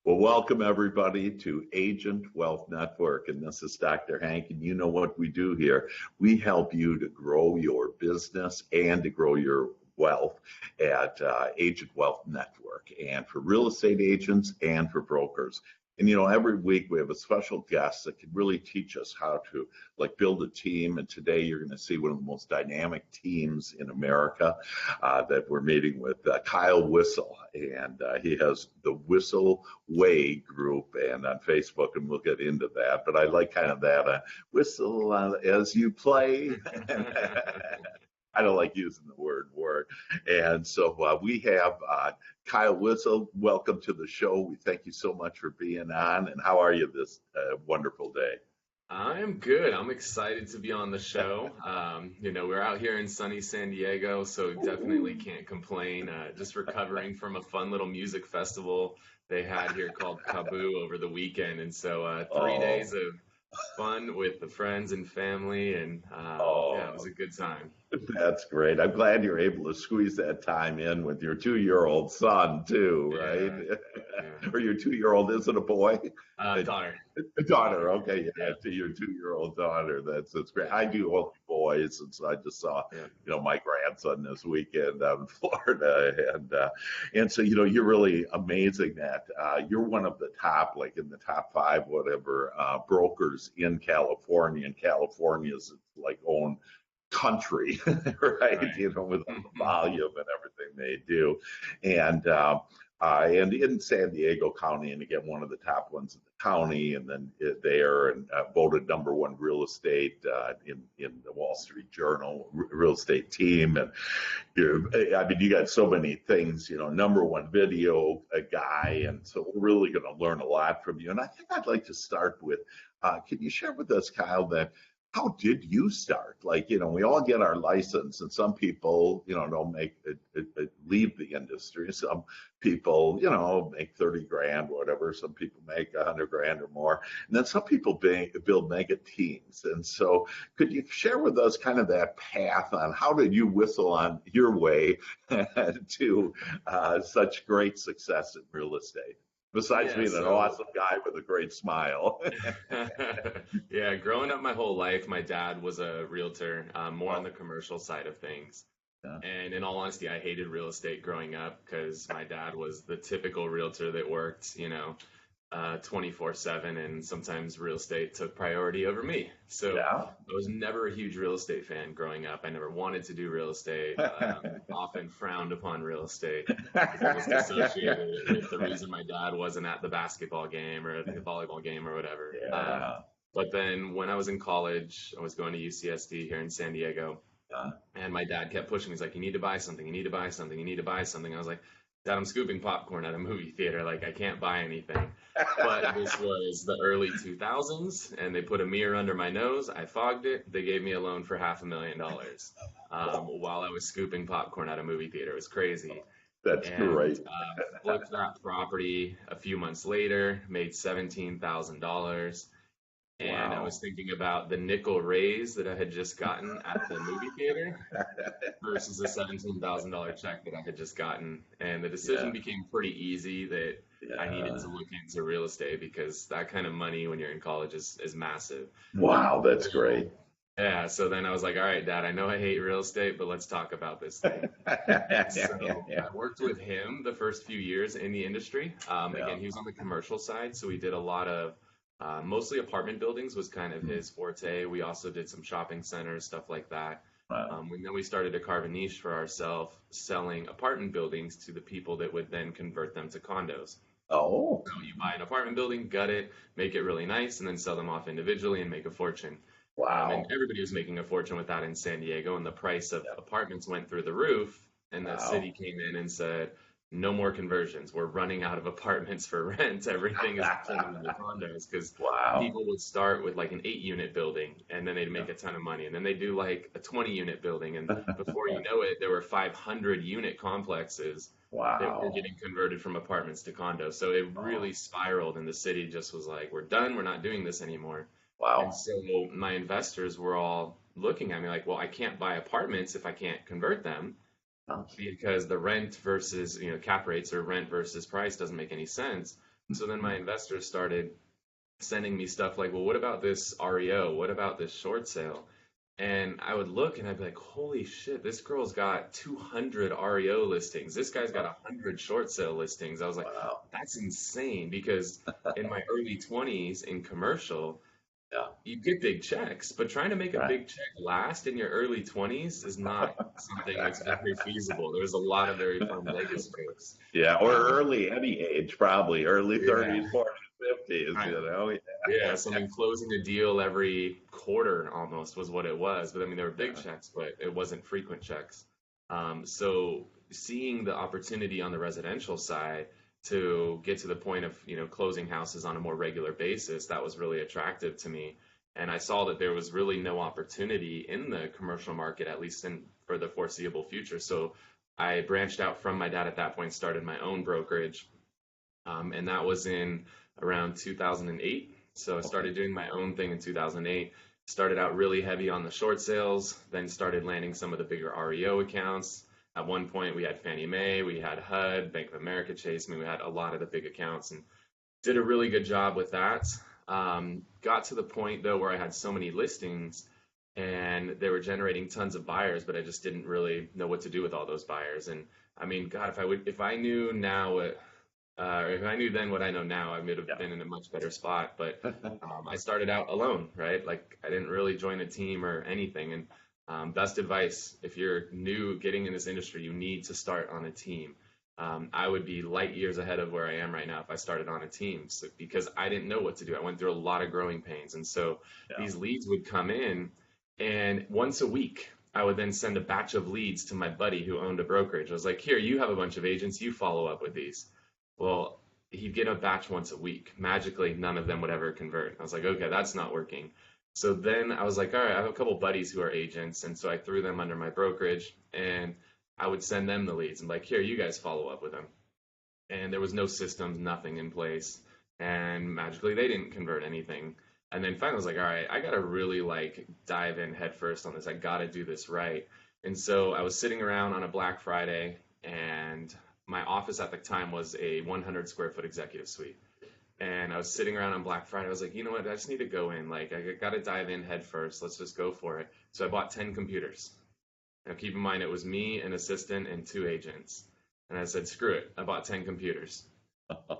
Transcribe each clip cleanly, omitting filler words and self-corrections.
Well, welcome everybody to Agent Wealth Network. And this is Dr. Hank. And you know what we do here. We help you to grow your business and to grow your wealth at Agent Wealth Network, and for real estate agents and for brokers. And every week we have a special guest that can really teach us how to build a team. And today you're going to see one of the most dynamic teams in America that we're meeting with Kyle Whissel. And he has the Whissel Way group and on Facebook, and we'll get into that. But I like kind of that whistle as you play. I don't like using the word work. And so we have Kyle Whissel. Welcome to the show. We thank you so much for being on. And how are you this wonderful day? I'm good. I'm excited to be on the show. We're out here in sunny San Diego, so definitely can't complain. Just recovering from a fun little music festival they had here called Kaboo over the weekend. And so 3 days of fun with the friends and family, and yeah, it was a good time. That's great. I'm glad you're able to squeeze that time in with your 2-year-old son too, right? Yeah, yeah. Or your 2-year-old, is it a boy? Daughter. A daughter, okay, yeah, Yeah, to your 2-year-old daughter. That's great. I do only boys, and so I just saw, yeah. my grandson this weekend out in Florida, and so you're really amazing that you're one of the top, like in the top five, whatever, brokers in California, and California's like own country, right? Right. With all the volume and everything they do, and in San Diego County, and again, one of the top ones in the county, and then there, and voted number one real estate in the Wall Street Journal real estate team, and you got so many things, number one video guy, and so we're really going to learn a lot from you. And I think I'd like to start with, can you share with us, Kyle, that how did you start? We all get our license, and some people, don't make leave the industry. Some people, make 30 grand, whatever. Some people make 100 grand or more. And then some people build mega teams. And so could you share with us kind of that path on how did you whistle on your way to such great success in real estate? Besides Yeah, being an so awesome guy with a great smile. yeah, growing up my whole life, my dad was a realtor, more on Oh, the commercial side of things. yeah. And in all honesty, I hated real estate growing up because my dad was the typical realtor that worked, 24/7, and sometimes real estate took priority over me. So Yeah. I was never a huge real estate fan growing up. I never wanted to do real estate, often frowned upon real estate because I just associated it with the reason my dad wasn't at the basketball game or the volleyball game or whatever. Yeah. But then when I was in college, I was going to UCSD here in San Diego, Yeah. and my dad kept pushing. He's like, "You need to buy something. You need to buy something. You need to buy something." I was like, "Dad, I'm scooping popcorn at a movie theater. Like, I can't buy anything." But this was the early 2000s, and they put a mirror under my nose. I fogged it. They gave me a loan for $500,000 while I was scooping popcorn at a movie theater. It was crazy. That's And great. flipped that property a few months later, made $17,000. And I Wow. was thinking about the nickel raise that I had just gotten at the movie theater versus a $17,000 check that I had just gotten. And the decision Yeah. became pretty easy that I needed Yeah. to look into real estate because that kind of money when you're in college is massive. Wow, that's So, great. yeah, so then I was like, all right, Dad, I know I hate real estate, but let's talk about this thing. And so Yeah. I worked with him the first few years in the industry. Yeah. Again, he was on the commercial side, so we did a lot of mostly apartment buildings was kind of his forte. We also did some shopping centers, stuff like that. Wow. Then we started to carve a niche for ourselves, selling apartment buildings to the people that would then convert them to condos. Oh, So you buy an apartment building, gut it, make it really nice, and then sell them off individually and make a fortune. And wow. everybody was making a fortune with that in San Diego, and the price of Yeah. apartments went through the roof. And the city Wow. came in and said, no more conversions. We're running out of apartments for rent. Everything is turning into condos because Wow. people would start with like an 8 unit building and then they'd make a ton of money. And then they do like a 20 unit building. And before you know it, there were 500 unit complexes that were Wow. getting converted from apartments to condos. So it Oh, really spiraled, and the city just was like, we're done. We're not doing this anymore. And wow. so my investors were all looking at me like, well, I can't buy apartments if I can't convert them because the rent versus, cap rates or rent versus price doesn't make any sense. So then my investors started sending me stuff like, well, what about this REO? What about this short sale? And I would look and I'd be like, holy shit, this girl's got 200 REO listings. This guy's got 100 short sale listings. I was like, Wow. that's insane because in my early 20s in commercial, Yeah. you get big checks, but trying to make a Right. big check last in your early 20s is not something that's very feasible. There's a lot of very fun Vegas jokes. Yeah, or Um, early any age, probably early yeah, 30s, 40s, 50s, I, you know. yeah, so I mean, closing a deal every quarter almost was what it was. But I mean, there were big Yeah. checks, but it wasn't frequent checks. So seeing the opportunity on the residential side to get to the point of, closing houses on a more regular basis, that was really attractive to me. And I saw that there was really no opportunity in the commercial market, at least for the foreseeable future. So I branched out from my dad at that point, started my own brokerage, and that was in around 2008. So I Okay. started doing my own thing in 2008. Started out really heavy on the short sales, then started landing some of the bigger REO accounts. At one point, we had Fannie Mae, we had HUD, Bank of America, Chase. I mean, we had a lot of the big accounts and did a really good job with that. Got to the point though where I had so many listings and they were generating tons of buyers, but I just didn't really know what to do with all those buyers. And I mean, God, if I knew now if I knew then what I know now, I would have been in a much better spot. But Yeah. I started out alone, right? Like I didn't really join a team or anything. And best advice, if you're new getting in this industry, you need to start on a team. I would be light years ahead of where I am right now if I started on a team, so, because I didn't know what to do. I went through a lot of growing pains. And so Yeah. these leads would come in, and once a week, I would then send a batch of leads to my buddy who owned a brokerage. I was like, here, you have a bunch of agents, you follow up with these. Well, he'd get a batch once a week. Magically, none of them would ever convert. I was like, okay, that's not working. So then I was like, all right, I have a couple buddies who are agents. And so I threw them under my brokerage and I would send them the leads and like, here, you guys follow up with them. And there was no systems, nothing in place. And magically, they didn't convert anything. And then finally, I was like, all right, I got to really like dive in headfirst on this. I got to do this right. And so I was sitting around on a Black Friday and my office at the time was a 100 square foot executive suite. And I was sitting around on Black Friday. I was like, you know what? I just need to go in. Like, I got to dive in head first. Let's just go for it. So I bought 10 computers. Now, keep in mind, it was me, an assistant, and two agents. And I said, screw it. I bought 10 computers.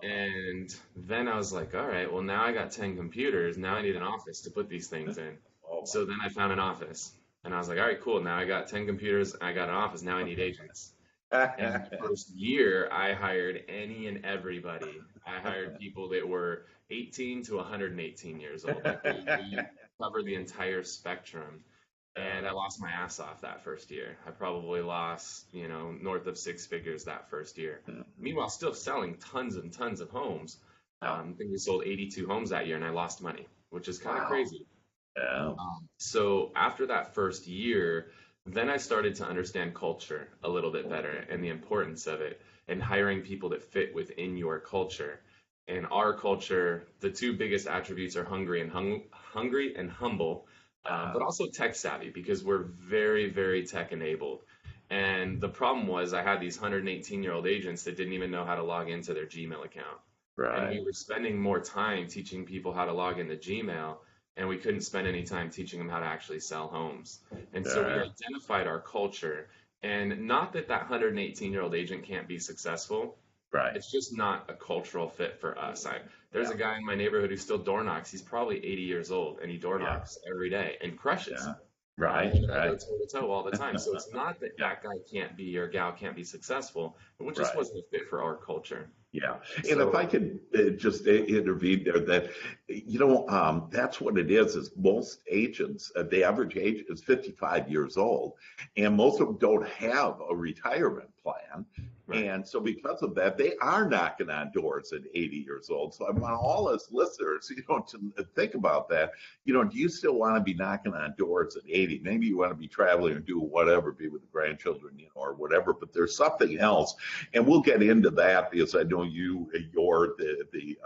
And then I was like, all right, well, now I got 10 computers. Now I need an office to put these things in. Oh So then I found an office. And I was like, all right, cool. Now I got 10 computers. I got an office. Now I need agents. And my. the first year, I hired any and everybody. I hired people that were 18 to 118 years old. Like we covered the entire spectrum. And I lost my ass off that first year. I probably lost, north of six figures that first year. Meanwhile, still selling tons and tons of homes. Yeah. I think we sold 82 homes that year, and I lost money, which is kind of Wow. crazy. Yeah. So after that first year, then I started to understand culture a little bit better and the importance of it and hiring people that fit within your culture. And our culture, the two biggest attributes are hungry and humble, but also tech savvy because we're very, very tech enabled. And the problem was I had these 118-year-old agents that didn't even know how to log into their Gmail account. And we Right. were spending more time teaching people how to log into Gmail, and we couldn't spend any time teaching them how to actually sell homes. And so we Yeah. identified our culture. And not that 118-year-old agent can't be successful, Right. it's just not a cultural fit for us. There's Yeah. a guy in my neighborhood who still door knocks. He's probably 80 years old, and he door Yeah. knocks every day and crushes. Yeah. Right. Him and I go Right. toe to toe all the time. So it's not that Yeah. that guy can't be or gal can't be successful, it just Right. wasn't a fit for our culture. Yeah, and if I So could just intervene there, that that's what it is most agents, the average age is 55 years old, and most of them don't have a retirement plan. right. And so because of that, they are knocking on doors at 80 years old. So I want all us listeners, to think about that. Do you still want to be knocking on doors at 80? Maybe you want to be traveling or do whatever, be with the grandchildren, or whatever, but there's something else. And we'll get into that because I know the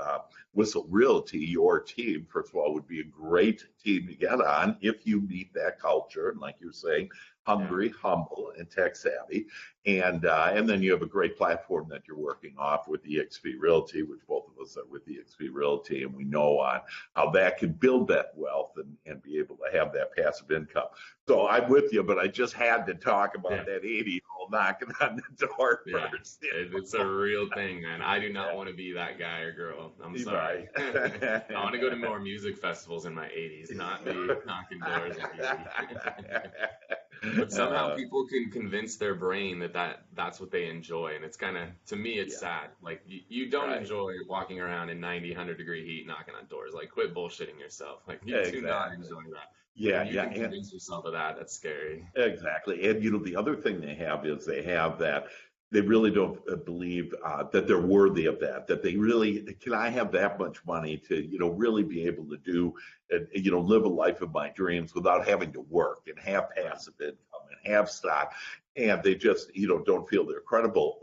Whissel Realty, your team, first of all, would be a great team to get on if you meet that culture. And like you're saying, Yeah. hungry, humble, and tech savvy. And then you have a great platform that you're working off with eXp Realty, which both of us are with eXp Realty, and we know on how that can build that wealth and be able to have that passive income. So I'm with you, but I just had to talk Yeah. about that 80-year-old knocking on the door Yeah. first. It's a real thing, man. I do not want to be that guy or girl. I'm sorry. Right. I want to go to more music festivals in my 80s, not be knocking doors at 80. But somehow Uh, people can convince their brain that's what they enjoy. And it's kind of, to me, it's yeah, sad. Like, you don't right. enjoy walking around in 90, 100-degree heat knocking on doors. Like, quit bullshitting yourself. Like, you do not Exactly. enjoy that. But Yeah, if you yeah. can convince yourself of that, that's scary. Exactly. And the other thing they have is they have that they really don't believe that they're worthy of that, that they really, can I have that much money to, really be able to do, live a life of my dreams without having to work and have Right. passive income and have stock. And they just, don't feel they're credible.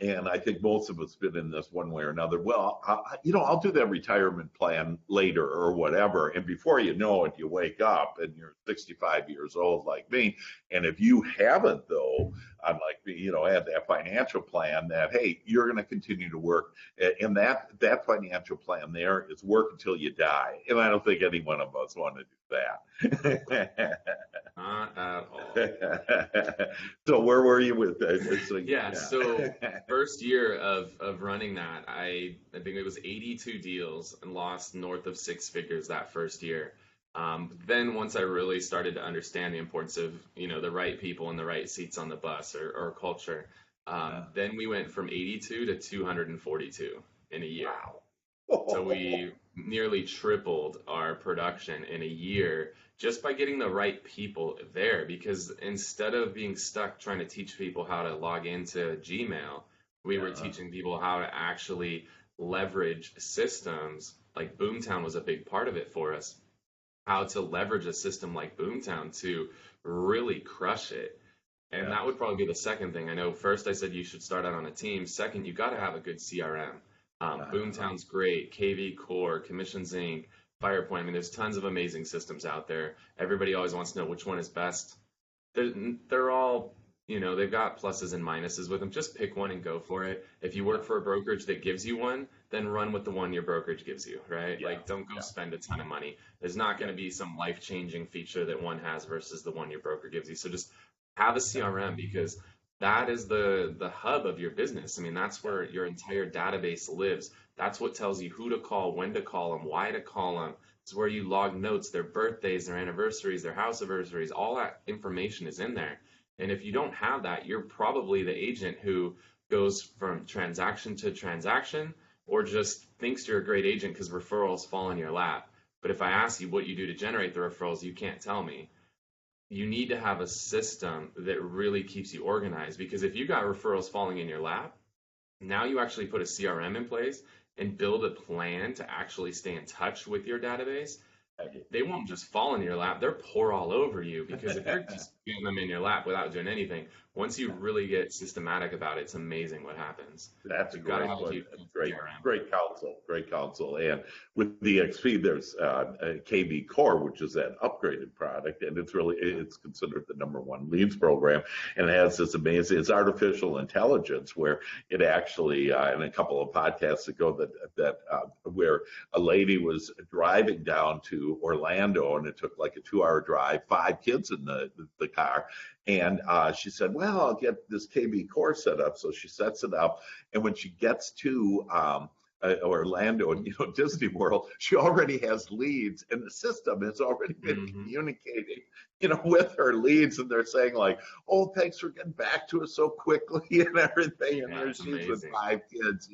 And I think most of us been in this one way or another. Well, I'll do that retirement plan later or whatever. And before you know it, you wake up and you're 65 years old like me. And if you haven't, though, unlike me, had that financial plan that, hey, you're going to continue to work. And that financial plan there is work until you die. And I don't think any one of us want to do that. Not at all. So where were you with Yeah, so yeah. first year of running that, I think it was 82 deals and lost north of six figures that first year. Then once I really started to understand the importance of, the right people in the right seats on the bus or culture, then we went from 82 to 242 in a year. Wow. So we nearly tripled our production in a year just by getting the right people there. Because instead of being stuck trying to teach people how to log into Gmail, we were Yeah. teaching people how to actually leverage systems. Like Boomtown was a big part of it for us. How to leverage a system like Boomtown to really crush it. And Yeah. that would probably be the second thing. I know first I said you should start out on a team. Second, you got to have a good CRM. Uh, Boomtown's great, KV Core, Commissions Inc., Firepoint. I mean, there's tons of amazing systems out there. Everybody always wants to know which one is best. They're all, they've got pluses and minuses with them. Just pick one and go for it. If you yeah. work for a brokerage that gives you one, then run with the one your brokerage gives you, right? Yeah. Like, don't go Yeah. spend a ton of money. There's not going Yeah. to be some life-changing feature that one has versus the one your broker gives you. So just have a Yeah. CRM because that is the hub of your business. I mean, that's where your entire database lives. That's what tells you who to call, when to call them, why to call them. It's where you log notes, their birthdays, their anniversaries, their house anniversaries. All that information is in there. And if you don't have that, you're probably the agent who goes from transaction to transaction or just thinks you're a great agent because referrals fall in your lap. But if I ask you what you do to generate the referrals, you can't tell me. You need to have a system that really keeps you organized because if you got referrals falling in your lap, now you actually put a CRM in place and build a plan to actually stay in touch with your database. They won't just fall in your lap, they'll pour all over you because if you're just getting them in your lap without doing anything, once you really get systematic about it, it's amazing what happens. That's a You've got to great have a one. huge Great, CRM. great counsel. Great counsel. And with the XP, there's a KV Core, which is that upgraded product, and it's considered the number one leads program, and it has this amazing. It's artificial intelligence where it actually, in a couple of podcasts ago, where a lady was driving down to Orlando, and it took like a 2 hour drive, 5 kids in the car, and she said, "Well, I'll get this KV Core set up." So she sets it up, and when she gets to Orlando and Disney World, she already has leads, and the system has already been Hmm. communicating, with her leads, and they're saying like, "Oh, thanks for getting back to us so quickly," and everything. And Yeah, there it's she's with amazing. 5 kids.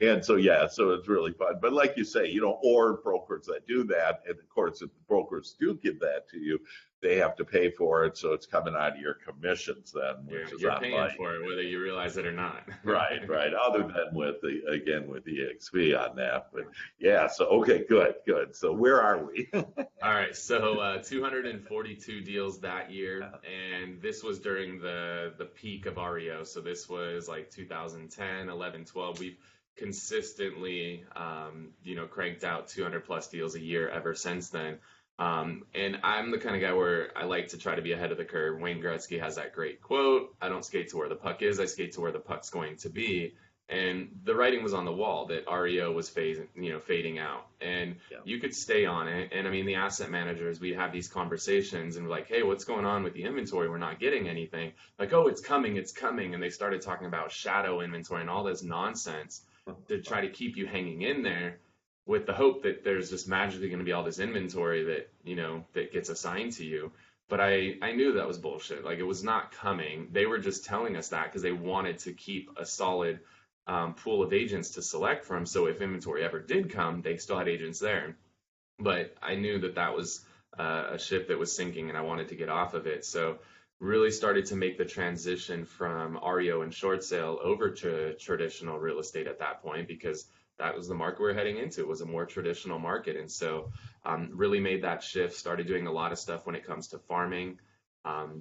And so yeah, so it's really fun. But like you say, or brokers that do that, and of course, if the brokers do give that to you, they have to pay for it, so it's coming out of your commissions then, Yeah, which is you're paying unlike. for it whether you realize it or not. Right, right. Other than with the EXP on that, but yeah. So okay, good, good. So where are we? All right, so 242 deals that year, and this was during the peak of REO. So this was like 2010, 11, 12. We've consistently, cranked out 200 plus deals a year ever since then. And I'm the kind of guy where I like to try to be ahead of the curve. Wayne Gretzky has that great quote: I don't skate to where the puck is, I skate to where the puck's going to be. And the writing was on the wall that REO was fading out. And Yeah. you could stay on it. And I mean, the asset managers, we'd have these conversations and we're like, hey, what's going on with the inventory? We're not getting anything. Like, oh, it's coming, it's coming. And they started talking about shadow inventory and all this nonsense to try to keep you hanging in there with the hope that there's just magically going to be all this inventory that, that gets assigned to you. But I knew that was bullshit. Like, it was not coming. They were just telling us that because they wanted to keep a solid pool of agents to select from. So if inventory ever did come, they still had agents there. But I knew that that was a ship that was sinking and I wanted to get off of it. So really started to make the transition from REO and short sale over to traditional real estate at that point, because that was the market we were heading into. It was a more traditional market. And so really made that shift, started doing a lot of stuff when it comes to farming,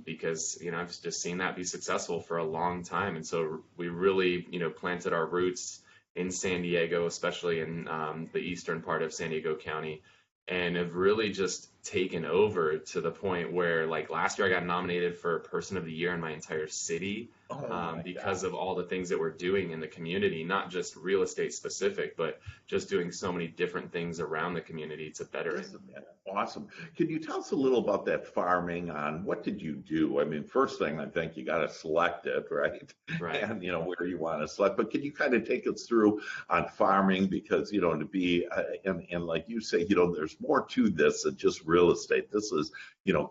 because, I've just seen that be successful for a long time. And so we really, planted our roots in San Diego, especially in the eastern part of San Diego County, and have really just taken over to the point where, like, last year I got nominated for Person of the Year in my entire city, Oh my because God. of all the things that we're doing in the community, not just real estate specific, but just doing so many different things around the community to better it. Isn't that awesome? Can you tell us a little about that farming on what did you do? I mean, first thing, I think you got to select it, right? Right. And, where you want to select. But can you kind of take us through on farming? Because, to be, and like you say, there's more to this than just real estate. This is,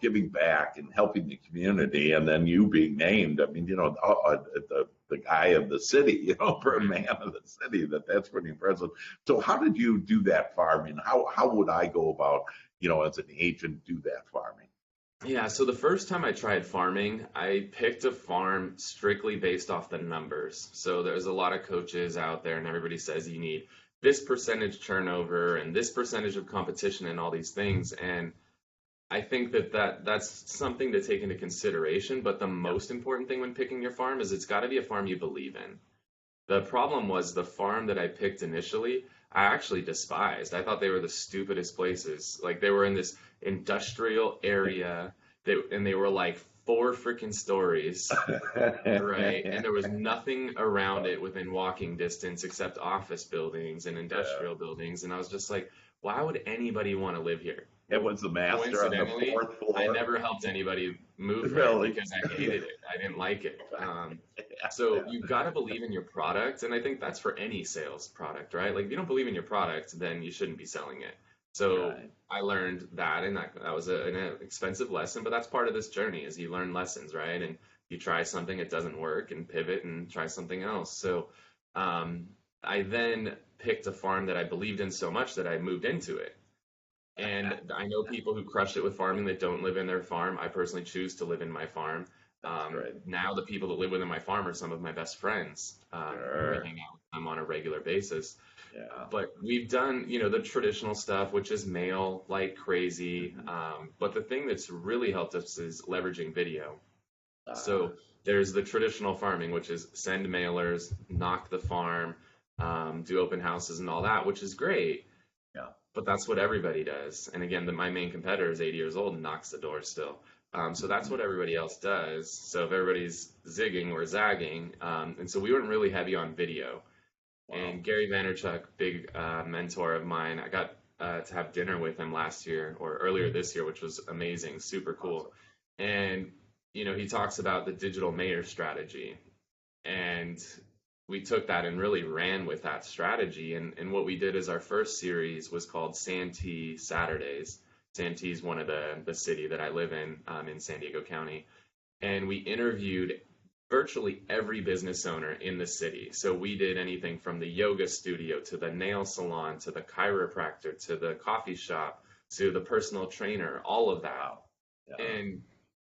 giving back and helping the community. And then you being named, I mean, the guy of the city, for a Right. man of the city, that's pretty impressive. So how did you do that farming? How would I go about, as an agent, do that farming? Yeah, so the first time I tried farming, I picked a farm strictly based off the numbers. So there's a lot of coaches out there, and everybody says you need this percentage turnover and this percentage of competition and all these things. And I think that's something to take into consideration. But the Yeah. most important thing when picking your farm is it's got to be a farm you believe in. The problem was the farm that I picked initially, I actually despised. I thought they were the stupidest places. Like, they were in this industrial area and they were like four freaking stories, right? And there was nothing around it within walking distance except office buildings and Yeah. industrial buildings. And I was just like, why would anybody want to live here? It Well, was the master on the coincidentally, fourth I floor. never helped anybody move there Really? because I hated it. I didn't like it. So Yeah. you've got to believe in your product, and I think that's for any sales product, right? Like, if you don't believe in your product, then you shouldn't be selling it. So Right. I learned that, and that was an expensive lesson, but that's part of this journey is you learn lessons, right? And you try something, it doesn't work, and pivot and try something else. So um, I then picked a farm that I believed in so much that I moved into it. And I know people who crush it with farming that don't live in their farm. I personally choose to live in my farm. That's great. Now the people that live within my farm are some of my best friends. We Sure. hang out with them on a regular basis. Yeah. But we've done, the traditional stuff, which is mail like crazy. Mhm. But the thing that's really helped us is leveraging video. Ah, So there's the traditional farming, which is send mailers, knock the farm, do open houses and all that, which is great. yeah. But that's what everybody does. And again, my main competitor is 80 years old and knocks the door still. So that's Mhm. what everybody else does. So if everybody's zigging, we're zagging. And so we weren't really heavy on video. Wow. And Gary Vaynerchuk, big mentor of mine, I got to have dinner with him last year or earlier this year, which was amazing, super cool. Awesome. And, he talks about the digital mayor strategy. And we took that and really ran with that strategy. And what we did is our first series was called Santee Saturdays. Santee is one of the city that I live in San Diego County. And we interviewed virtually every business owner in the city. So we did anything from the yoga studio to the nail salon to the chiropractor to the coffee shop to the personal trainer, all of that. Wow. Yeah. And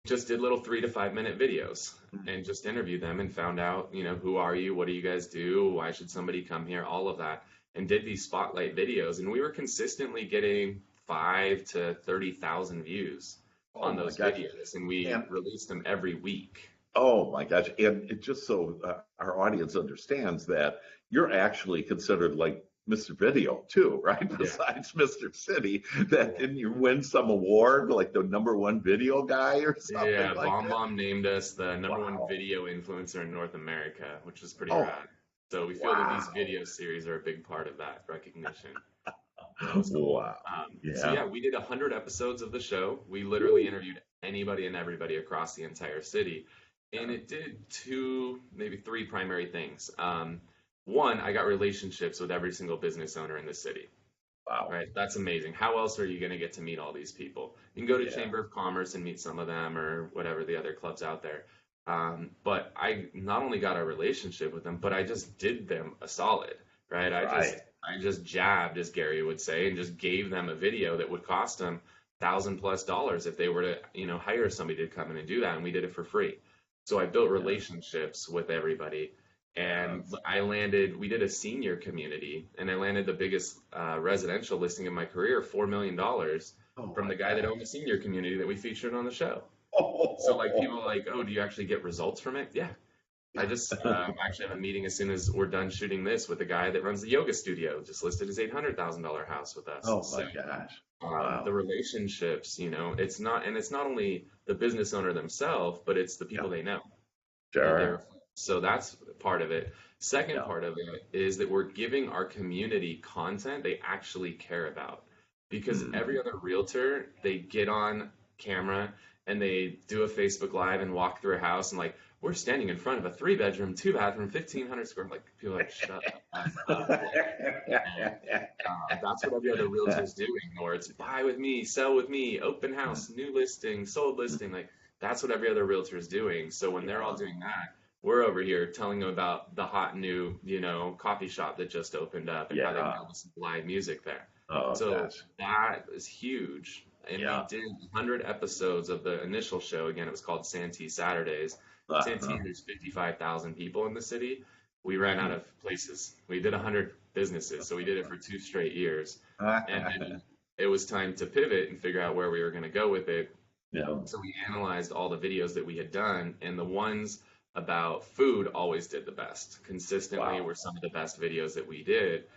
just did little 3 to 5 minute videos and just interviewed them and found out, who are you? What do you guys do? Why should somebody come here? All of that. And did these spotlight videos. And we were consistently getting 5 to 30,000 views Oh on my those gosh. videos. And we And released them every week. oh my gosh. And it just so our audience understands that you're actually considered like Mr. Video too, right? Yeah. Besides Mr. City, that didn't you win some award like the #1 video guy or something Yeah, like Bomb that? Bomb named us the #1 Wow. video influencer in North America, which is pretty Oh, rad. So we feel that these wow. video series are a big part of that recognition. So it was cool. Wow. So Yeah. yeah, we did 100 episodes of the show. We literally Woo. interviewed anybody and everybody across the entire city, and it did two, maybe three primary things. One, I got relationships with every single business owner in the city. Wow. Right, that's amazing. How else are you going to get to meet all these people? You can go to Yeah. Chamber of Commerce and meet some of them or whatever the other clubs out there. But I not only got a relationship with them, but I just did them a solid, right? Right. I just jabbed, as Gary would say, and just gave them a video that would cost them $1,000+ if they were to, hire somebody to come in and do that, and we did it for free. So I built Yeah. relationships with everybody, and Yes. we did a senior community, and I landed the biggest residential listing of my career, $4 million, Oh from my the guy that gosh. owned the senior community that we featured on the show. So like people are Oh, like, oh, do you actually get results from it? Yeah. I just actually have a meeting as soon as we're done shooting this with the guy that runs the yoga studio, just listed his $800,000 house with us. oh So my gosh. the Wow. relationships, it's not only the business owner themselves, but it's the Yeah. people they know that they're. Sure. So that's part of it. Second Yeah. part of it is that we're giving our community content they actually care about. Because every Mhm. other realtor, they get on camera and they do a Facebook Live and walk through a house and like, we're standing in front of a 3 bedroom, 2 bathroom, 1,500 square. Like people are like, shut the F up. That's what every other realtor is doing, or it's buy with me, sell with me, open house, new listing, sold listing. Like that's what every other realtor is doing. So when they're all Yeah. doing that, we're over here telling them about the hot new, coffee shop that just opened up and how they can Yeah. go listen to live music there. Oh So gosh. that is huge. And we Yeah. did 100 episodes of the initial show. Again, it was called Santee Saturdays. Santee, Uh-huh. there's 55,000 people in the city. We ran out of places. We did 100 businesses, so we did it for 2 straight years. And then it was time to pivot and figure out where we were going to go with it. Yeah. So we analyzed all the videos that we had done, and the ones about food always did the best. Consistently Wow. were some of the best videos that we did.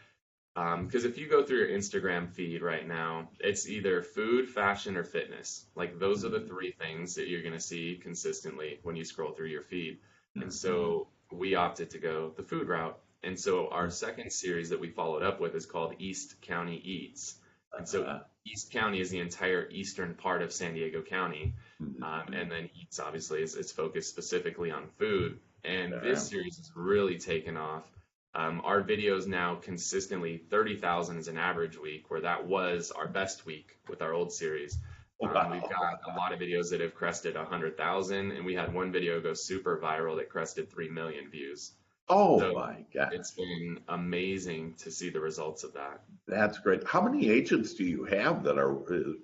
Because if you go through your Instagram feed right now, it's either food, fashion, or fitness. Like those are the Mhm. three things that you're going to see consistently when you scroll through your feed. And Mhm. so we opted to go the food route. And so our Mhm. second series that we followed up with is called East County Eats. And so Uh-huh. East County is the entire eastern part of San Diego County. Mhm. And then Eats obviously is focused specifically on food. And this Sure. series has really taken off. Our videos now consistently 30,000 is an average week, where that was our best week with our old series. We've Wow. got a lot of videos that have crested 100,000, and we had one video go super viral that crested 3 million views. Oh So my gosh. it's been amazing to see the results of that. That's great. How many agents do you have that are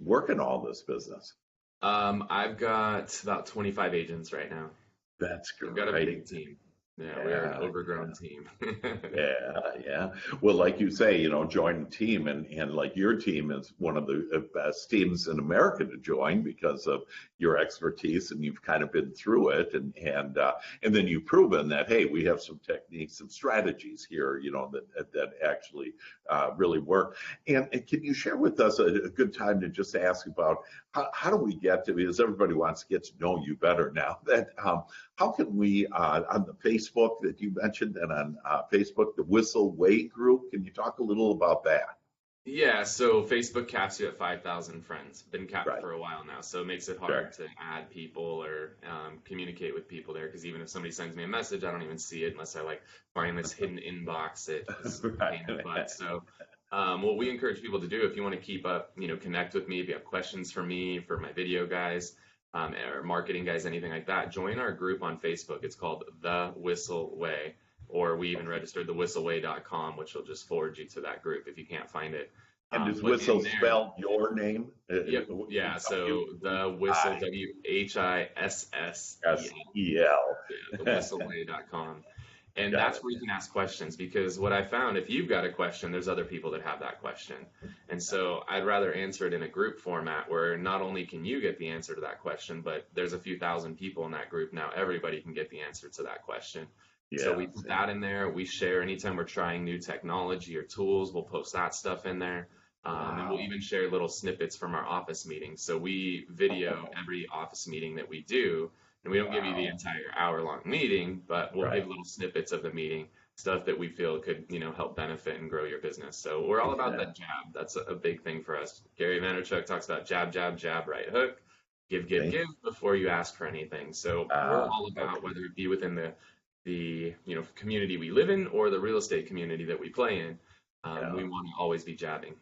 working all this business? I've got about 25 agents right now. That's We've got a great. big team. Yeah, we are an Yeah. overgrown team. Yeah, yeah. Well, like you say, join a team, and like your team is one of the best teams in America to join because of your expertise, and you've kind of been through it, and then you've proven that hey, we have some techniques, some strategies here, that actually really work. And can you share with us a good time to just ask about how do we get to, because everybody wants to get to know you better now, that how can we, on the Facebook that you mentioned, and on Facebook, the Whissel Way group, can you talk a little about that? Yeah, so Facebook caps you at 5,000 friends. Been capped Right. for a while now, so it makes it Sure. hard to add people or communicate with people there. Because even if somebody sends me a message, I don't even see it unless I like find this hidden inbox that is a pain in the butt. Right. So, what we encourage people to do, if you want to keep up, connect with me, if you have questions for me, for my video guys, or marketing guys, anything like that, join our group on Facebook. It's called The Whissel Way, or we even registered thewhisselway.com, which will just forward you to that group if you can't find it. And does But in Whissel there, spell your name? yep, yeah. So the Whissel, WHISSEL, WISSEL. yeah, thewhisselway.com. And Got that's it. where you can ask questions, because what I found, if you've got a question, there's other people that have that question. And so I'd rather answer it in a group format where not only can you get the answer to that question, but there's a few thousand people in that group now. Everybody can get the answer to that question. So Yeah. we put that in there. We share anytime we're trying new technology or tools, we'll post that stuff in there. And we'll Wow. even share little snippets from our office meetings. So we video Oh, every office meeting that we do, and we don't give you the wow. entire hour-long meeting, but we'll give Right. little snippets of the meeting, stuff that we feel could, help benefit and grow your business. So we're all about Yeah. that jab. That's a big thing for us. Gary Vaynerchuk talks about jab, jab, jab, right hook, give, give, Okay. give before you ask for anything. So we're all about Okay. whether it be within the community we live in or the real estate community that we play in, we Yeah. want to always be jabbing.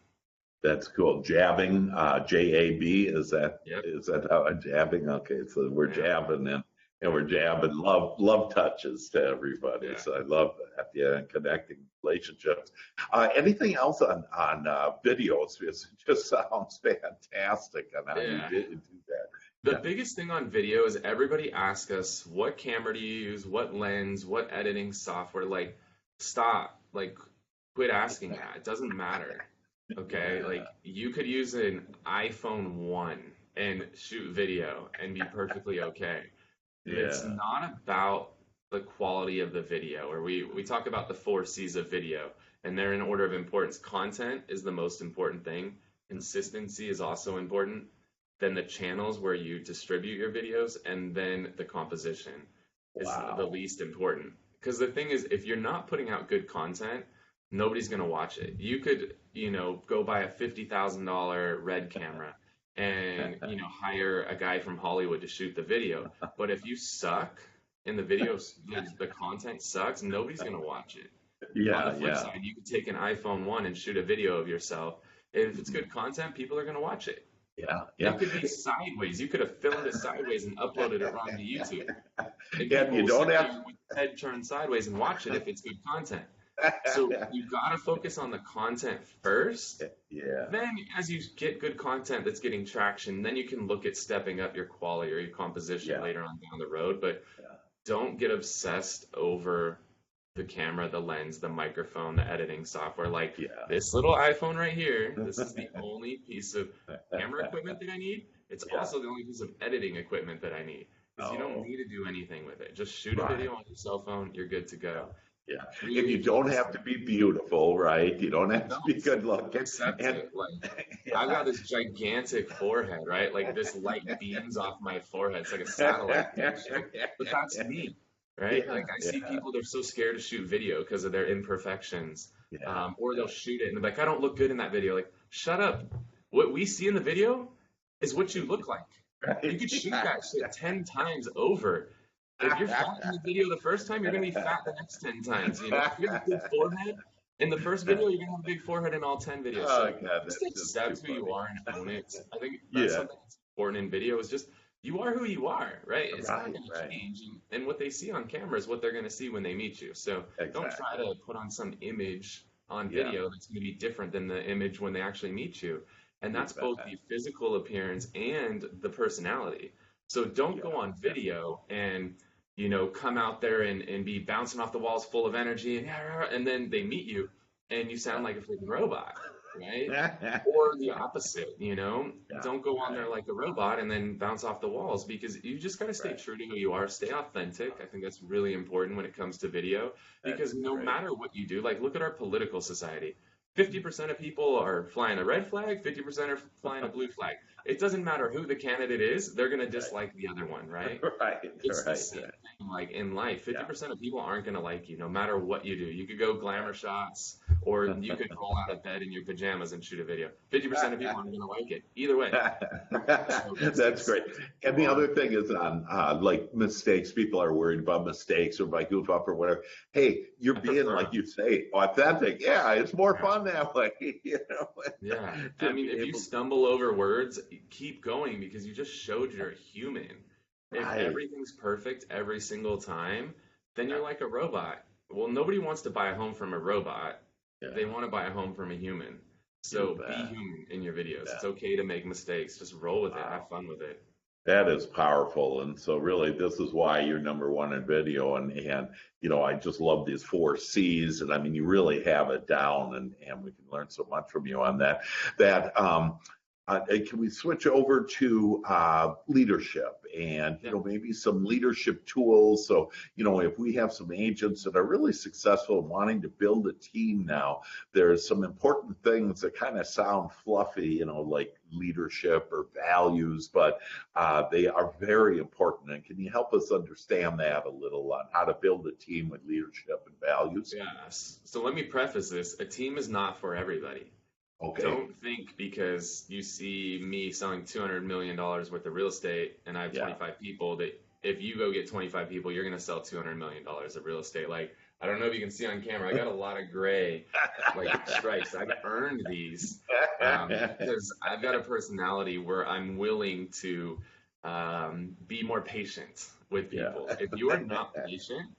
That's cool. Jabbing, JAB, Yep. is that how jabbing? Okay, so we're Yeah. jabbing and we're jabbing love touches to everybody. Yeah. So I love that. Yeah, and connecting relationships. Anything else on videos? It just sounds fantastic on how you Yeah. did do that. The Yeah. biggest thing on video is everybody asks us, what camera do you use? What lens? What editing software? Like, stop. Like, quit asking that. It doesn't matter. Okay? Yeah. Like, you could use an iPhone 1 and shoot video and be perfectly okay. It's Yeah. not about the quality of the video, or we talk about the four C's of video, and they're in order of importance. Content is the most important thing. Consistency is also important. Then the channels where you distribute your videos, and then the composition is the Wow. least important. Because the thing is, if you're not putting out good content, nobody's going to watch it. You could, go buy a $50,000 red camera and, hire a guy from Hollywood to shoot the video. But if you suck and the videos, the content sucks, nobody's going to watch it. On the Yeah. flip Yeah. side, you could take an iPhone 1 and shoot a video of yourself. If it's good content, people are going to watch it. Yeah. It Yeah. could be sideways. You could have filmed it sideways and uploaded it wrong to YouTube. And And people you will don't sit have. there with their head turned sideways and watch it if it's good content. So you got to focus on the content first. Yeah. Then, as you get good content that's getting traction, then you can look at stepping up your quality or your composition Yeah. later on down the road. But Yeah. don't get obsessed over the camera, the lens, the microphone, the editing software. Like Yeah. this little iPhone right here, this is the only piece of camera equipment that I need. It's Yeah. also the only piece of editing equipment that I need. Because you don't Oh, need to do anything with it. Just shoot a right. video on your cell phone, you're good to Yeah. go. Yeah. And Really you don't focus have on to be beautiful, right? You don't have to be don't good looking. accept And it. Like I've yeah. got this gigantic forehead, right? Like this light beams off my forehead. It's like a satellite dish. But that's me, right? Yeah. Like I see Yeah. people, they're so scared to shoot video because of their imperfections. Yeah. Or they'll Yeah. shoot it and they're like, I don't look good in that video. Like, shut up. What we see in the video is what you look like. You Right. could shoot that shit 10 times over. If you're fat in the video the first time, you're gonna be fat the next 10 times. If you have a big forehead in the first video, you're gonna have a big forehead in all 10 videos. Oh So God, just that's just too accept who you funny. are and own it. I think that's Yeah. something that's important in video is just you are who you are, right? It's not Right. gonna Right. change. And what they see on camera is what they're gonna see when they meet you. So don't try Exactly. to put on some image on Yeah. video that's gonna be different than the image when they actually meet you. And You that's both bet. the physical appearance and the personality. So don't Yeah. go on Yeah. video and come out there and be bouncing off the walls full of energy and then they meet you and you sound like a freaking robot, right? Yeah. Or the opposite, Yeah. don't go on there Right. like a robot and then bounce off the walls because you just got to stay Right. true to who you are, stay authentic. I think that's really important when it comes to video because That's no great. matter what you do, like look at our political society. 50% of people are flying a red flag, 50% are flying a blue flag. It doesn't matter who the candidate is, they're going to Right. dislike the other one, right? Right. It's the Right. same Right. thing like in life. Yeah. 50% of people aren't going to like you no matter what you do. You could go glamour shots or you could roll out of bed in your pajamas and shoot a video. 50% of people aren't going to like it. Either way. So That's great. And the other thing is on like mistakes. People are worried about mistakes or by goof up or whatever. Hey, you're I being prefer. like you say authentic. Yeah, it's more Yeah. fun that way. Yeah. I To mean, be if you able. stumble over words, keep going because you just showed you're a human. If Right. everything's perfect every single time, then Yeah. you're like a robot. Well, nobody wants to buy a home from a robot. They Yeah. want to buy a home from a human. You So be bet. human in your videos. Yeah. It's okay to make mistakes. Just roll with it. Wow. Have fun with it. That is powerful. And so really this is why you're number one in video. And I just love these four C's. And I mean, you really have it down and we can learn so much from you on that. That Can we switch over to leadership and, Yeah. maybe some leadership tools? So, if we have some agents that are really successful in wanting to build a team now, there's some important things that kind of sound fluffy, like leadership or values, but they are very important. And can you help us understand that a little on how to build a team with leadership and values? Yes. So let me preface this. A team is not for everybody. Okay. Don't think because you see me selling $200 million worth of real estate and I have Yeah. 25 people that if you go get 25 people, you're going to sell $200 million of real estate. Like, I don't know if you can see on camera, I got a lot of gray, like stripes. I've earned these because I've got a personality where I'm willing to be more patient with Yeah. people. If you are not patient,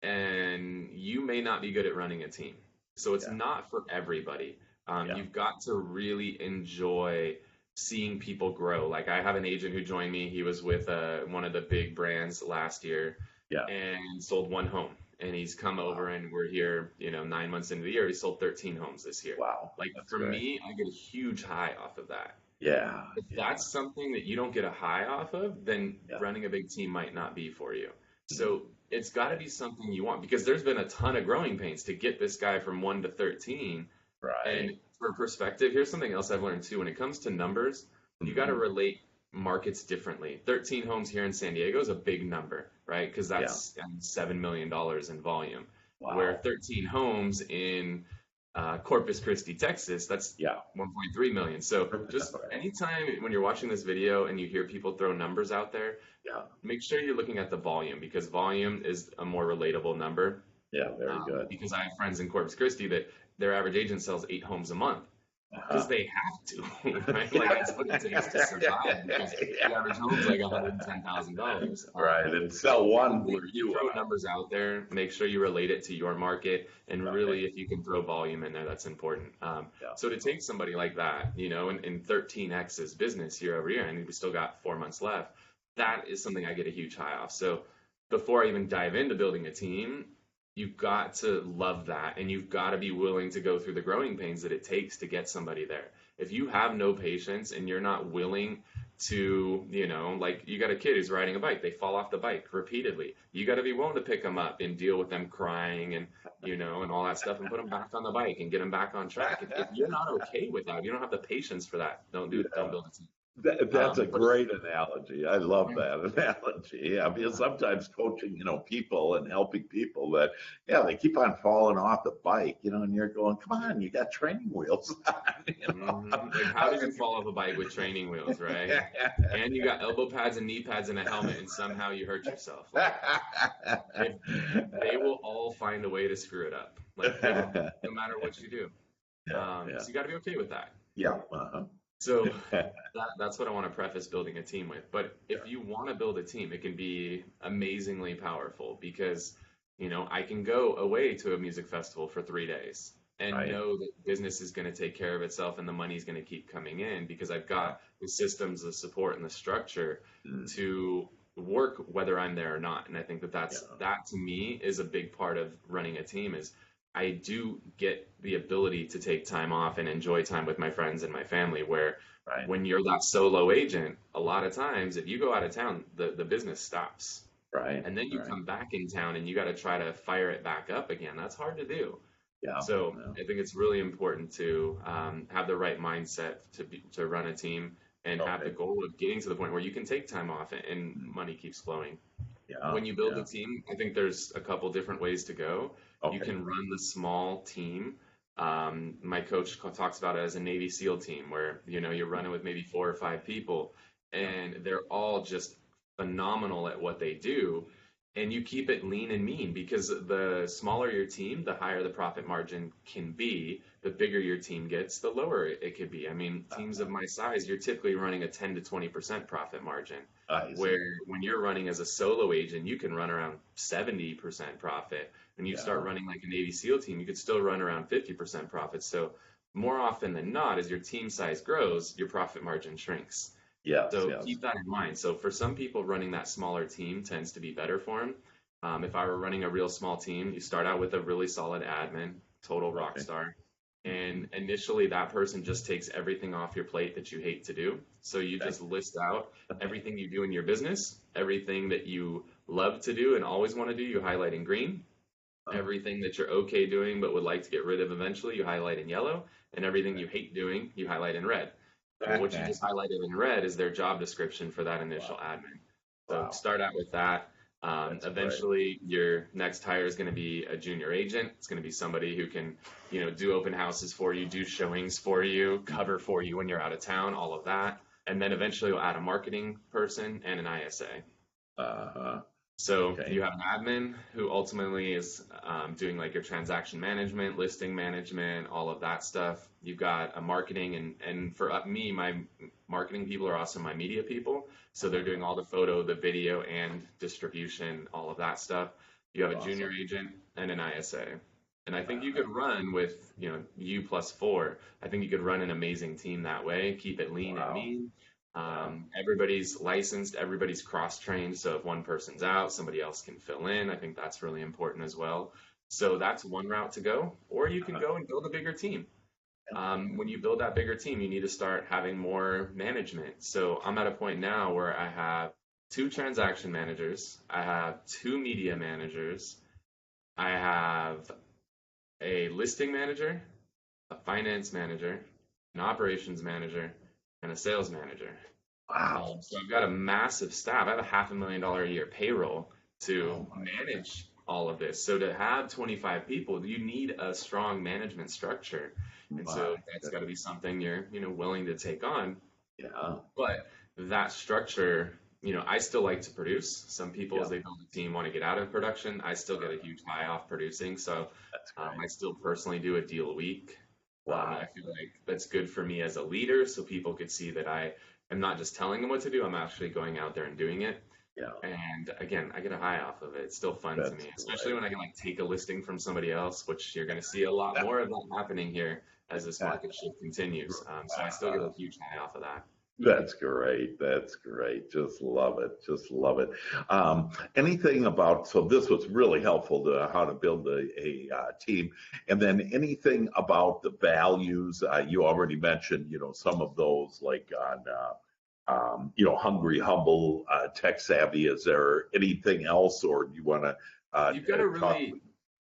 and you may not be good at running a team. So it's Yeah. not for everybody. Yeah. You've got to really enjoy seeing people grow. Like I have an agent who joined me. He was with one of the big brands last year Yeah. and sold one home. And he's come over Wow. and we're here, 9 months into the year. He sold 13 homes this year. Wow. Like That's for great. me, I get a huge high off of that. Yeah. If Yeah. that's something that you don't get a high off of, then Yeah. running a big team might not be for you. Mhm. So it's got to be something you want because there's been a ton of growing pains to get this guy from 1 to 13. And Right. for perspective, here's something else I've learned too. When it comes to numbers, you got to Hmm. relate markets differently. 13 homes here in San Diego is a big number, right? Because Yeah. that's $7 million in volume. Where Wow. 13 homes in Corpus Christi, Texas, that's Yeah. 1.3 million. So just Right. anytime when you're watching this video and you hear people throw numbers out there, Yeah. make sure you're looking at the volume because volume is a more relatable number. Yeah. Very good. Because I have friends in Corpus Christi that their average agent sells 8 homes a month because Uh-huh. they have to, right? Like Yeah. that's what it takes to survive because the average home's like $110,000. Right. And sell one If where you you throw are. numbers out there, make sure you relate it to your market, and Right. really, if you can throw volume in there, that's important. Yeah. So to take somebody like that, in 13x's business year over year, and we still got 4 months left, that is something I get a huge high off. So before I even dive into building a team, you've got to love that, and you've got to be willing to go through the growing pains that it takes to get somebody there. If you have no patience and you're not willing to, like you got a kid who's riding a bike, they fall off the bike repeatedly. You got to be willing to pick them up and deal with them crying and, and all that stuff and put them back on the bike and get them back on track. If you're not okay with that, if you don't have the patience for that, don't do it. Don't Yeah. build a team. That's a But great analogy. I love that analogy. Yeah, because yeah. sometimes coaching, people and helping people that, yeah, they keep on falling off the bike, and you're going, come on, you got training wheels on, Like, how did you fall off a bike with training wheels, right? And you got elbow pads and knee pads and a helmet, and somehow you hurt yourself. Like, if they will all find a way to screw it up, like they will, no matter what you do. Yeah, yeah, So you got to be okay with that. yeah. Uh-huh. So that's what I want to preface building a team with. But if you want to build a team, it can be amazingly powerful because, I can go away to a music festival for 3 days and Right. know that business is going to take care of itself and the money's going to keep coming in because I've got the systems, the support, and the structure Mm, to work whether I'm there or not. And I think that yeah, that to me is a big part of running a team is I do get the ability to take time off and enjoy time with my friends and my family where right, when you're that solo agent, a lot of times if you go out of town, the business stops. right, And then you right. come back in town and you got to try to fire it back up again. That's hard to do. Yeah, So yeah. I think it's really important to have the right mindset to run a team and have the Okay. goal of getting to the point where you can take time off and Mm, money keeps flowing. yeah, When you build a yeah. team, I think there's a couple different ways to go. You Okay. can run the small team. My coach talks about it as a Navy SEAL team where, you're running with maybe 4 or 5 people Yeah, and they're all just phenomenal at what they do. And you keep it lean and mean because the smaller your team, the higher the profit margin can be. The bigger your team gets, the lower it could be. I mean, teams of my size, you're typically running a 10 to 20% profit margin. I see. Where when you're running as a solo agent, you can run around 70% profit. When you start Yeah. running like a Navy SEAL team, you could still run around 50% profit. So more often than not, as your team size grows, your profit margin shrinks. Yes, So yes. keep that in mind. So for some people, running that smaller team tends to be better for them. If I were running a real small team, you start out with a really solid admin, total rock Okay. star. And initially, that person just takes everything off your plate that you hate to do. So you just list out everything you do in your business, everything that you love to do and always want to do, you highlight in green. Everything that you're okay doing but would like to get rid of eventually, you highlight in yellow. And everything you hate doing, you highlight in red. And what you just highlighted in red is their job description for that initial admin. So start out with that. Eventually, your next hire is going to be a junior agent. It's going to be somebody who can, do open houses for you, do showings for you, cover for you when you're out of town, all of that. And then eventually, you'll add a marketing person and an ISA. So you have an admin who ultimately is doing like your transaction management, listing management, all of that stuff. You've got a marketing, and for me, my marketing people are also my media people. So they're doing all the photo, the video, and distribution, all of that stuff. You have a junior agent and an ISA. And I think you could run with, you plus 4. I think you could run an amazing team that way, keep it lean and mean. Everybody's licensed, everybody's cross-trained, so if one person's out, somebody else can fill in. I think that's really important as well. So that's one route to go, or you can go and build a bigger team. When you build that bigger team, you need to start having more management. So I'm at a point now where I have 2 transaction managers, I have 2 media managers, I have a listing manager, a finance manager, an operations manager, and a sales manager. Wow. So I've got a massive staff. I have a $500,000 a year payroll to manage all of this. So to have 25 people, you need a strong management structure. And so that's got to be something you're, willing to take on. Yeah. But that structure, I still like to produce. Some people, as they build a team, want to get out of production. I still get a huge high off producing. So I still personally do a deal a week. I feel like that's good for me as a leader, so people could see that I am not just telling them what to do, I'm actually going out there and doing it. Yeah. And again, I get a high off of it. It's still fun to me, especially when I can take a listing from somebody else, which you're going to see a lot more of that happening here as this market shift continues. So I still get a huge high off of that. That's great. That's great. Just love it. Just love it. Anything about, so this was really helpful to how to build a team. And then anything about the values, you already mentioned, some of those like on, hungry, humble, tech savvy. Is there anything else, or do you want to? You've got to really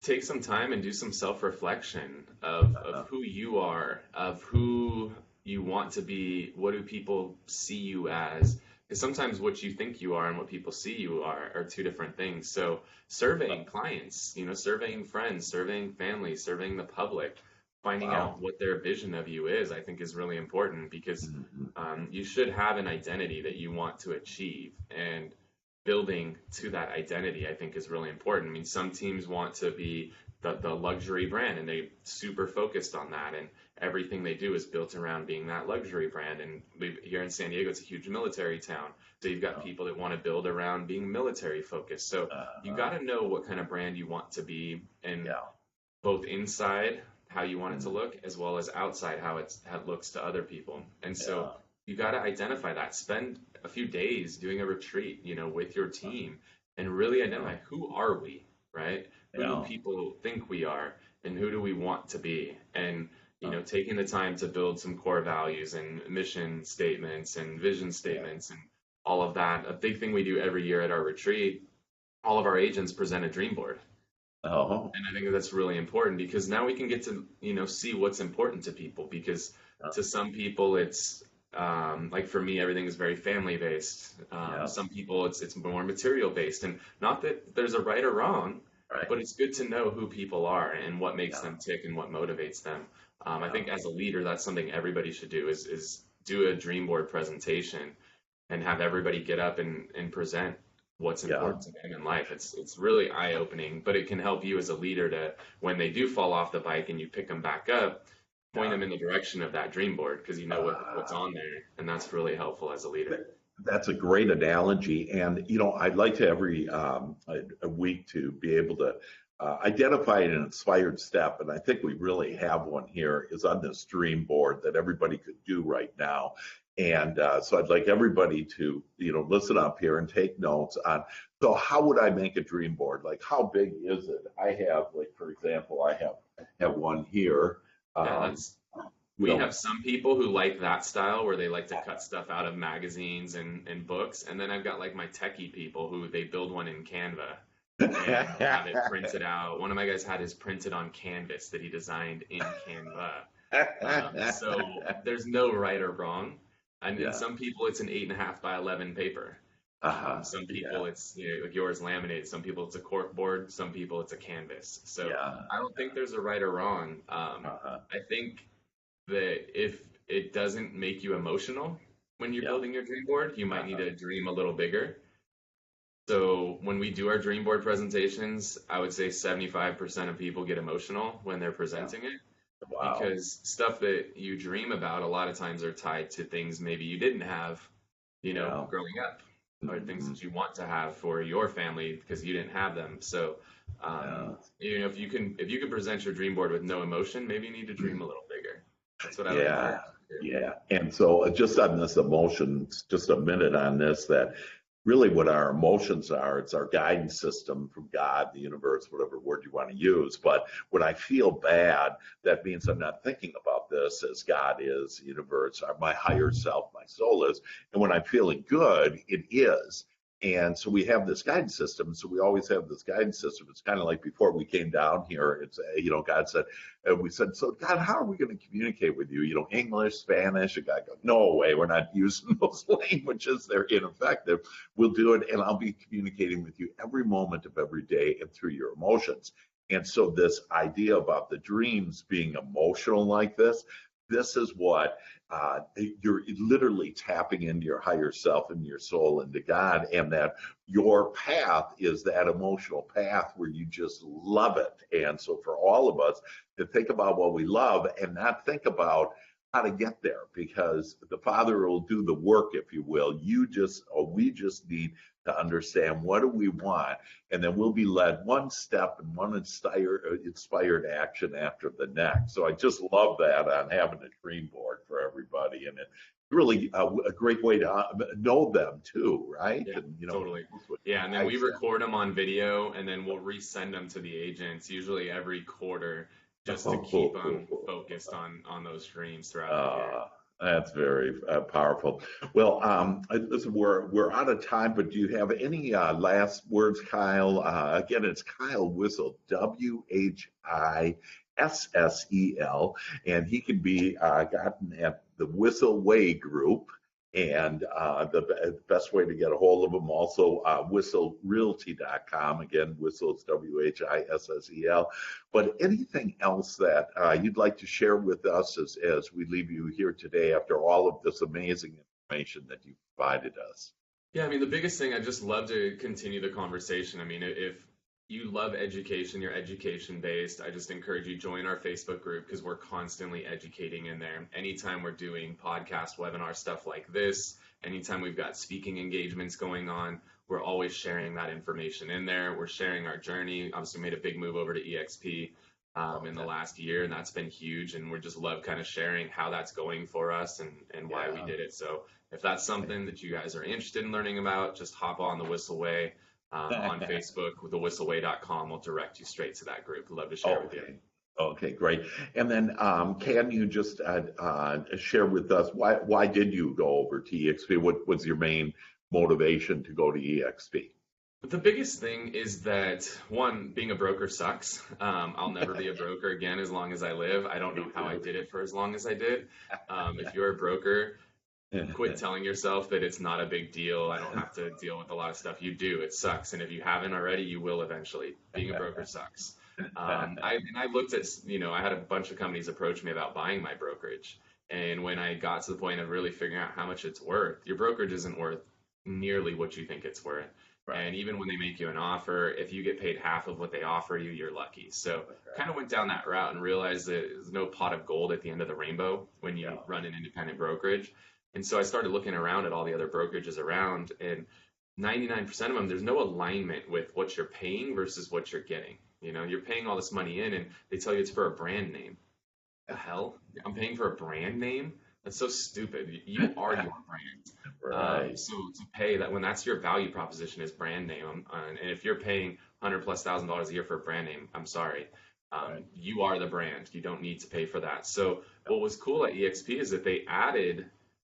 take some time and do some self-reflection of who you are, of who you want to be, what do people see you as? Because sometimes what you think you are and what people see you are 2 different things. So surveying clients, surveying friends, surveying family, surveying the public, finding out what their vision of you is, I think is really important, because you should have an identity that you want to achieve, and building to that identity, I think, is really important. I mean, some teams want to be the luxury brand, and they super focused on that, and everything they do is built around being that luxury brand. And here in San Diego, it's a huge military town, so you've got people that want to build around being military focused. So you got to know what kind of brand you want to be, and both inside how you want it to look, as well as outside how it looks to other people. And so you got to identify that. Spend a few days doing a retreat, with your team, and really identify, who are we, right? Who do people think we are, and who do we want to be? And taking the time to build some core values and mission statements and vision statements and all of that. A big thing we do every year at our retreat, all of our agents present a dream board. And I think that's really important, because now we can get to, see what's important to people, because to some people it's like for me, everything is very family based. Some people it's more material based, and not that there's a right or wrong, but it's good to know who people are and what makes them tick and what motivates them. I think as a leader, that's something everybody should do, is do a dream board presentation and have everybody get up and present what's important to them in life. It's really eye-opening, but it can help you as a leader to, when they do fall off the bike and you pick them back up, point them in the direction of that dream board, because you know what's on there, and that's really helpful as a leader. That's a great analogy, and I'd like to every a week to be able to identify an inspired step, and I think we really have one here, is on this dream board that everybody could do right now. And so I'd like everybody to listen up here and take notes on, so how would I make a dream board? Like, how big is it? I have, like, for example, I have one here. Yeah, Um, that's you we know, have some people who like that style where they like to cut stuff out of magazines and books. And then I've got like my techie people who they build one in Canva and they'll have it printed out. One of my guys had his printed on canvas that he designed in Canva. So there's no right or wrong. And in yeah, some people, it's an 8.5 by 11 paper. Some yeah, people it's like yours laminated. Some people it's a cork board. Some people it's a canvas. So yeah, I don't think there's a right or wrong. uh-huh, I think that if it doesn't make you emotional when you're yeah, building your dream board, you might need uh-huh, to dream a little bigger. So when we do our dream board presentations, I would say 75% of people get emotional when they're yeah, presenting it wow, because stuff that you dream about a lot of times are tied to things maybe you didn't have, yeah, growing up, or things mhm, that you want to have for your family because you didn't have them. So, yeah. if you can present your dream board with no emotion, maybe you need to dream a little bigger. That's what I would Yeah, encourage you to do. yeah. And so just on this emotions, just a minute on this, that really what our emotions are, it's our guidance system from God, the universe, whatever word you want to use. But when I feel bad, that means I'm not thinking about this as God is, the universe, my higher self, my soul is. And when I'm feeling good, it is. And so we have this guidance system. So we always have this guidance system. It's kind of like before we came down here, God said, and we said, so God, how are we going to communicate with you? English, Spanish. And God goes, no way, we're not using those languages. They're ineffective. We'll do it, and I'll be communicating with you every moment of every day and through your emotions. And so this idea about the dreams being emotional like this is what you're literally tapping into your higher self and your soul into God, and that your path is that emotional path where you just love it. And so for all of us to think about what we love and not think about how to get there, because the Father will do the work, if you will. We just need to understand what do we want, and then we'll be led one step and one inspired action after the next. So I just love that on having a dream board for everybody, and it's really a great way to know them too, right? Yeah, And totally. that's what Yeah, and then we guides them. record them on video and then we'll resend them to the agents usually every quarter just to keep them focused on those streams throughout the year. Uh, that's very powerful. Well, listen, we're out of time, but do you have any last words, Kyle? Again, it's Kyle Whissel, Whissel, and he can be gotten at the Whissel Way Group. And the best way to get a hold of him also, whisselrealty.com. Again, Whissel is Whissel. But anything else that you'd like to share with us as we leave you here today after all of this amazing information that you provided us? Yeah, I mean, the biggest thing, I just love to continue the conversation. I mean, if you love education, you're education based, I just encourage you join our Facebook group because we're constantly educating in there. Anytime we're doing podcast, webinar stuff like this, anytime we've got speaking engagements going on, we're always sharing that information in there. We're sharing our journey. Obviously, we made a big move over to EXP in the Okay. last year, and that's been huge. And we just love kind of sharing how that's going for us and why we Yeah. did it. So if that's something that you guys are interested in learning about, just hop on the Whissel Way on Facebook with thewhisselway.com. We'll direct you straight to that group. We'd love to share with you. Okay. Okay, great. And then can you just share with us why did you go over to EXP? What was your main motivation to go to EXP? The biggest thing is that one, being a broker sucks. I'll never be a broker again as long as I live. I don't Me know how I too. did it for as long as I did. If you're a broker, quit telling yourself that it's not a big deal. I don't have to deal with a lot of stuff. You do. It sucks. And if you haven't already, you will eventually. Being a broker sucks. I looked at, I had a bunch of companies approach me about buying my brokerage. And when I got to the point of really figuring out how much it's worth, your brokerage isn't worth nearly what you think it's worth. Right. And even when they make you an offer, if you get paid half of what they offer you, you're lucky. So Okay. kind of went down that route and realized that there's no pot of gold at the end of the rainbow when Yeah. you run an independent brokerage. And so I started looking around at all the other brokerages around, and 99% of them, there's no alignment with what you're paying versus what you're getting. You're paying all this money in, and they tell you it's for a brand name. The hell? I'm paying for a brand name? That's so stupid. You are your brand. Right. So to pay that when that's your value proposition is brand name, and if you're paying 100 plus $1,000 a year for a brand name, I'm sorry. You are the brand. You don't need to pay for that. So what was cool at EXP is that they added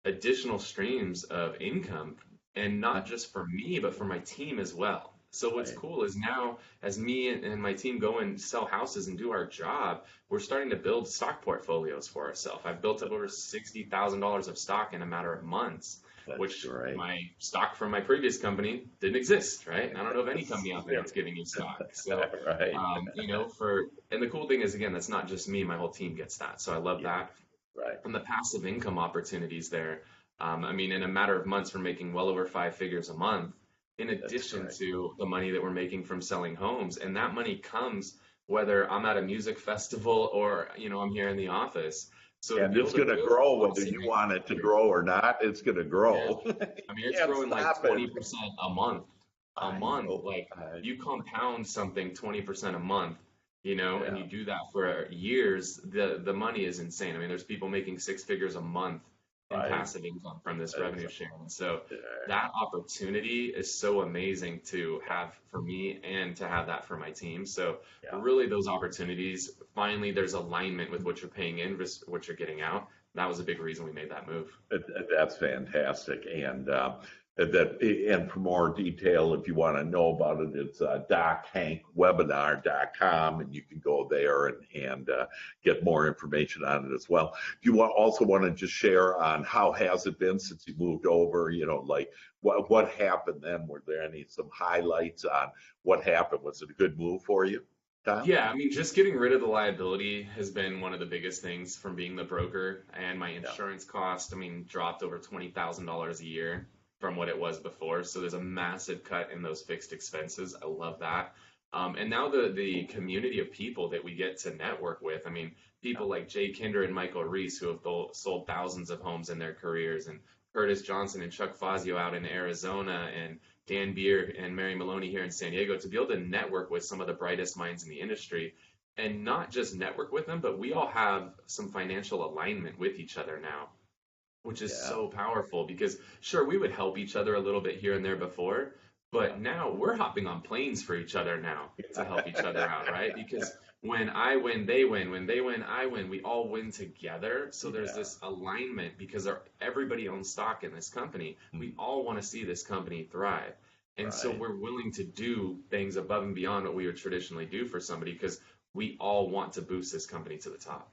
additional streams of income, and not just for me, but for my team as well. So what's Right. cool is now, as me and my team go and sell houses and do our job, we're starting to build stock portfolios for ourselves. I've built up over $60,000 of stock in a matter of months, That's which great. my stock from my previous company didn't exist, right? And I don't know of any company out there that's giving you stock. So, Right. and the cool thing is, again, that's not just me, my whole team gets that. So I love Yeah. that. Right. And the passive income opportunities there. I mean, in a matter of months, we're making well over 5 figures a month, in That's addition great. to the money that we're making from selling homes. And that money comes whether I'm at a music festival or, I'm here in the office. So to And be able it's to going to build grow whether passive you want income it to here, grow or not. It's going to yeah. grow. I mean, You it's can't growing like stop it. 20% a month. A I month, know. like I you know. compound something 20% a month, and Yeah. you do that for years, the money is insane. I mean, there's people making 6 figures a month in Right. passive income from this It's, revenue sharing. So yeah. that opportunity is so amazing to have for me and to have that for my team. So Yeah. really those opportunities, finally there's alignment with what you're paying in versus what you're getting out. That was a big reason we made that move. That's fantastic. And for more detail, if you want to know about it, it's dochankwebinar.com, and you can go there and get more information on it as well. Do you also want to just share on how has it been since you moved over? Like what happened then? Were there some highlights on what happened? Was it a good move for you, Tom? Yeah, I mean, just getting rid of the liability has been one of the biggest things from being the broker. And my Yeah. insurance cost, I mean, dropped over $20,000 a year from what it was before. So there's a massive cut in those fixed expenses. I love that. And now the community of people that we get to network with, I mean, people like Jay Kinder and Michael Reese, who have sold thousands of homes in their careers, and Curtis Johnson and Chuck Fazio out in Arizona, and Dan Beer and Mary Maloney here in San Diego, to be able to network with some of the brightest minds in the industry, and not just network with them, but we all have some financial alignment with each other now, which is Yeah. so powerful because sure, we would help each other a little bit here and there before, but now we're hopping on planes for each other now to help each other out, right? Because when I win, they win. When they win, I win. We all win together. So there's Yeah. this alignment because everybody owns stock in this company. We Mm. all want to see this company thrive. And so Right. we're willing to do things above and beyond what we would traditionally do for somebody because we all want to boost this company to the top.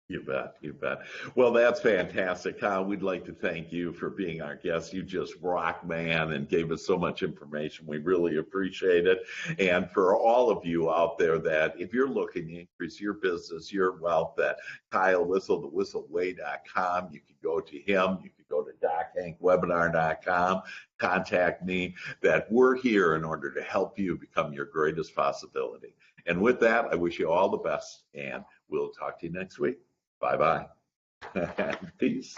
You bet, you bet. Well, that's fantastic, Kyle. We'd like to thank you for being our guest. You just rock, man, and gave us so much information. We really appreciate it. And for all of you out there, that if you're looking to increase your business, your wealth, that Kyle Whissel, thewhisselway.com, you can go to him. You can go to dochankwebinar.com, contact me. That we're here in order to help you become your greatest possibility. And with that, I wish you all the best, and we'll talk to you next week. Bye bye. Peace.